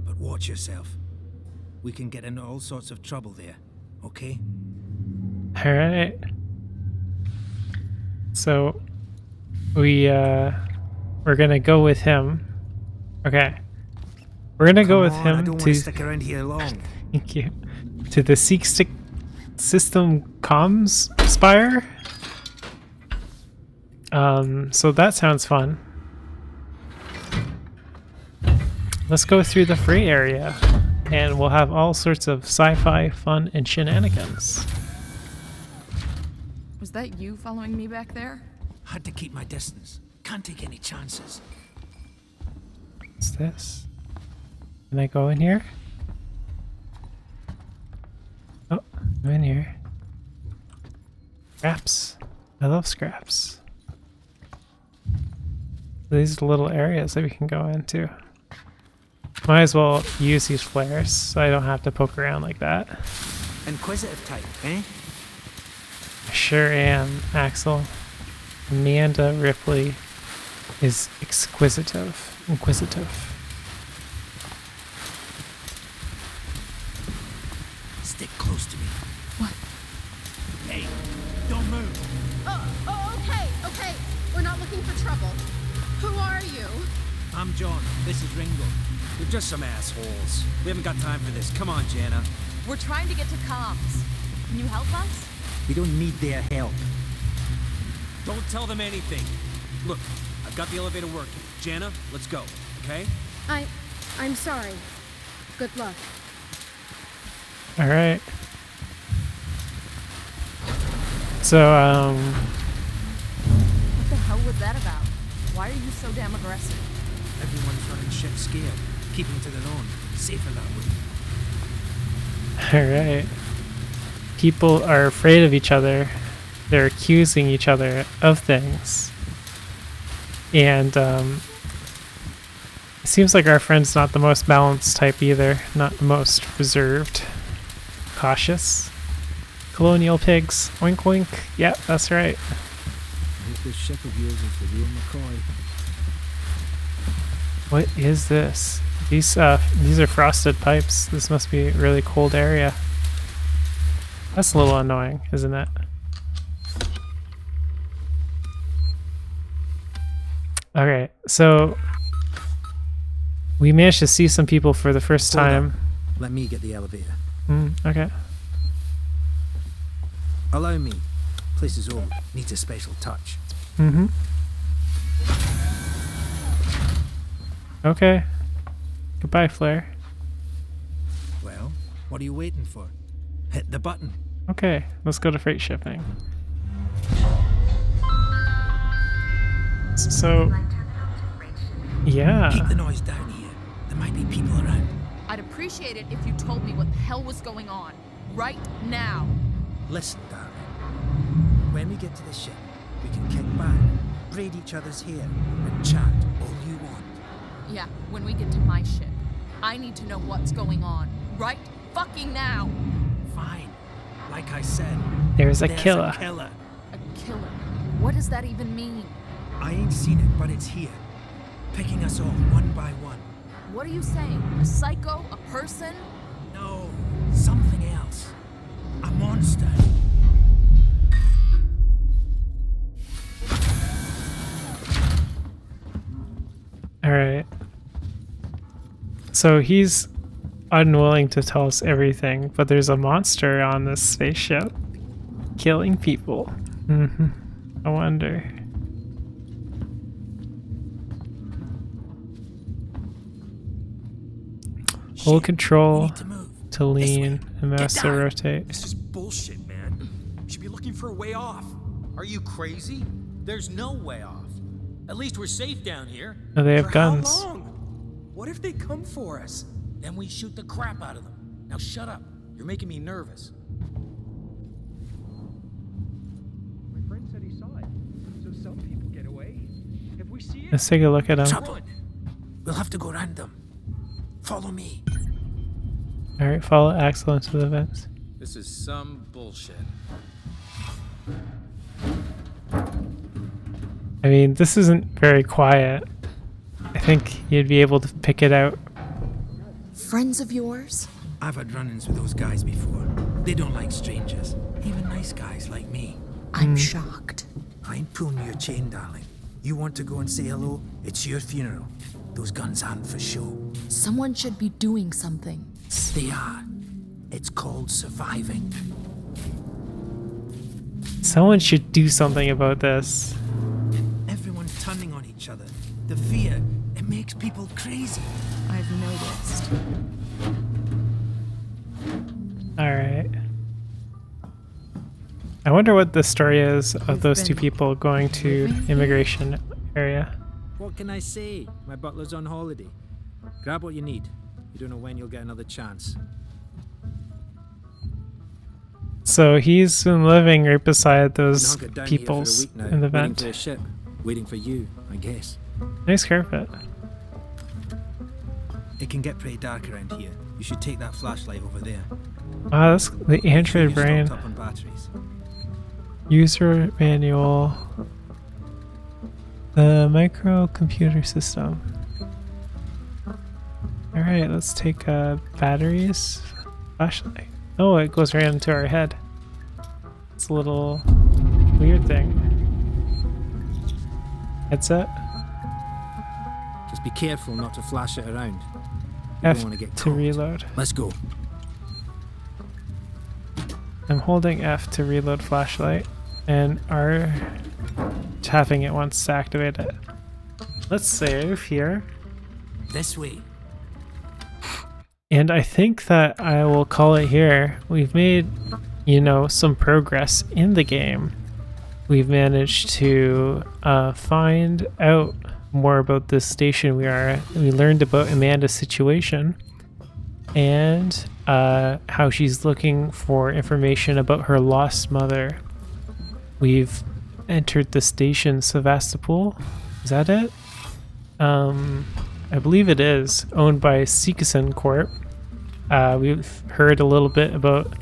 But watch yourself. We can get into all sorts of trouble there, okay? Alright. So we're gonna go with him. Okay. We're gonna go with him I don't want to stick around here long. Thank you. To the Seek System Comms Spire. So that sounds fun. Let's go through the free area, and we'll have all sorts of sci-fi fun and shenanigans. Was that you following me back there? Had to keep my distance. Can't take any chances. What's this? Can I go in here? Oh, I'm in here. Scraps. I love scraps. These are the little areas that we can go into. Might as well use these flares so I don't have to poke around like that. Inquisitive type, eh? I sure am, Axel. Amanda Ripley is inquisitive. Stick close to me. What? Hey, don't move. Okay. We're not looking for trouble. Who are you? I'm John. This is Ringo. We're just some assholes. We haven't got time for this. Come on, Jana. We're trying to get to comms. Can you help us? We don't need their help. Don't tell them anything. Look, I've got the elevator working. Jana, let's go, okay? I'm sorry. Good luck. Alright. So, What the hell was that about? Why are you so damn aggressive? Everyone's running ship scared, keeping to their own. Safer that way. alright. People are afraid of each other. They're accusing each other of things. And, it seems like our friend's not the most balanced type either. Not the most reserved. Cautious. Colonial pigs. Wink wink. Yeah, that's right. I hope this ship of yours is the real McCoy. What is this? These are frosted pipes. This must be a really cold area. That's a little annoying, isn't it? Okay, so we managed to see some people for the first time. Let me get the elevator. Okay. Allow me. Place is old. Needs a special touch. Okay. Goodbye, Flare. What are you waiting for? Hit the button. Okay, let's go to freight shipping. So, yeah. Keep the noise down here. There might be people around. I'd appreciate it if you told me what the hell was going on. Right now. Listen, darling. When we get to the ship, we can kick back, braid each other's hair, and chat all you want. Yeah, when we get to my ship. I need to know what's going on. Right fucking now. Fine. Like I said, there's a killer. A killer? What does that even mean? I ain't seen it, but it's here. Picking us off one by one. What are you saying? A psycho? A person? No, something else. A monster. Alright. So he's unwilling to tell us everything, but there's a monster on this spaceship killing people. I wonder. Hold control to lean and mouse to rotate. This is bullshit, man. You should be looking for a way off. Are you crazy? There's no way off. At least we're safe down here. Oh, they have For guns. How long? What if they come for us? Then we shoot the crap out of them. Now shut up. You're making me nervous. My friend said he saw it. So some people get away. If we see it, Let's take a look at him. Trouble. We'll have to go around them. Follow me. Alright, follow Axel into the vents. This is some bullshit. I mean, this isn't very quiet. I think you'd be able to pick it out. Friends of yours? I've had run-ins with those guys before. They don't like strangers. Even nice guys like me. I'm shocked. I ain't pulling your chain, darling. You want to go and say hello? It's your funeral. Those guns aren't for show. Someone should be doing something. They are. It's called surviving. Someone should do something about this. Everyone's turning on each other. The fear, it makes people crazy. I've noticed. Alright. I wonder what the story is of those two people going to immigration area. What can I say? My butler's on holiday. Grab what you need. You don't know when you'll get another chance. So he's been living right beside those Been hunkered down peoples here for a week now, in the waiting vent. for a ship. Waiting for you, I guess. Nice carpet. It can get pretty dark around here. You should take that flashlight over there. Ah, that's the Android brain. Stocked up on batteries. User manual. The microcomputer system. Alright, let's take batteries. Flashlight. Oh, it goes right into our head. It's a little weird thing. Headset. Just be careful not to flash it around. You F don't want to get to caught. reload. Let's go. I'm holding F to reload flashlight and R tapping it once to activate it. Let's save here. This way. And I think that I will call it here. We've made, you know, some progress in the game. We've managed to find out more about this station we are at. We learned about Amanda's situation and how she's looking for information about her lost mother. We've entered the station Sevastopol. Is that it? I believe it is, owned by Seekison Corp. We've heard a little bit about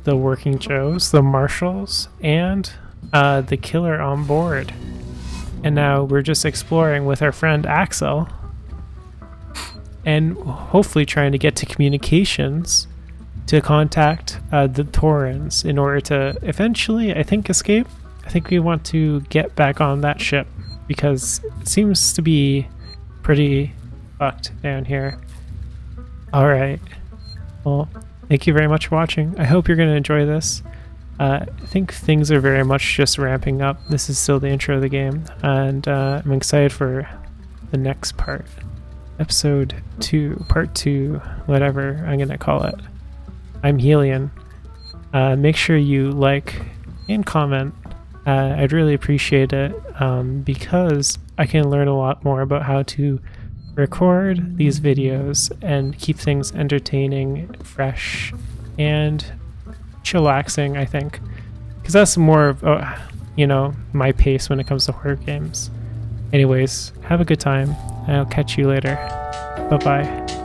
the Working Joes, the Marshals, and the killer on board. And now we're just exploring with our friend Axel and hopefully trying to get to communications to contact the Taurans in order to eventually, I think, escape. I think we want to get back on that ship because it seems to be pretty fucked down here. Alright. Well, thank you very much for watching. I hope you're going to enjoy this. I think things are very much just ramping up. This is still the intro of the game, and I'm excited for the next part. Episode 2, part 2, whatever I'm going to call it. I'm Helion. Make sure you like and comment. I'd really appreciate it because I can learn a lot more about how to record these videos and keep things entertaining, fresh, and chillaxing, I think. Because that's more of, you know, my pace when it comes to horror games. Anyways, have a good time, and I'll catch you later. Bye-bye.